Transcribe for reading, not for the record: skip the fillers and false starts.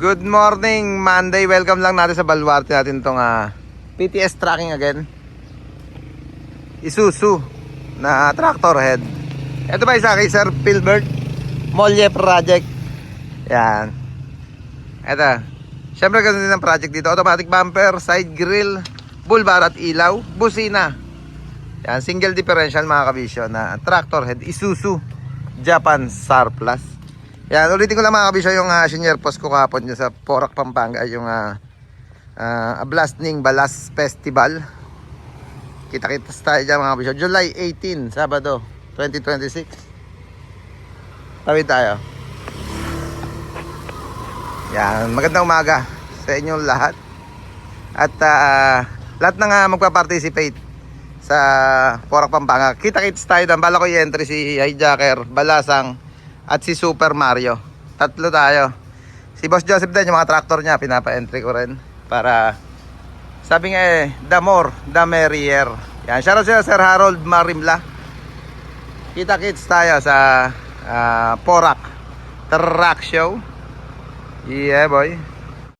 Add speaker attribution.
Speaker 1: Good morning, Monday. Welcome lang natin sa baluarte natin itong PTS tracking again. Isuzu na tractor head. Ito ba isa kay Sir Philbert Molye project. Yan. Ito. Siyempre ganun din ang project dito. Automatic bumper, side grill, bull bar at ilaw, busina. Yan, single differential mga kabisyo na tractor head Isuzu Japan Surplus. Yan, ulitin ko lang mga kabisyo yung senior post ko kahapon dyan sa Porac, Pampanga, yung Blasting Balas Festival. Kita-kita tayo dyan mga kabisyo. July 18, Sabado 2026. Tawid tayo. Yan, magandang umaga sa inyong lahat. At lahat na magpa-participate sa Porac, Pampanga. Kita-kits tayo doon. Bala ko i-entry si Hijacker, Balasang at si Super Mario. Tatlo tayo. Si Boss Joseph din, yung mga tractor niya, pinapa-entry ko rin. Para, sabi nga the more, the merrier. Yan, shoutout sa Sir Harold Marimla. Kita-kits tayo sa Porac Truck Show. Yeah boy.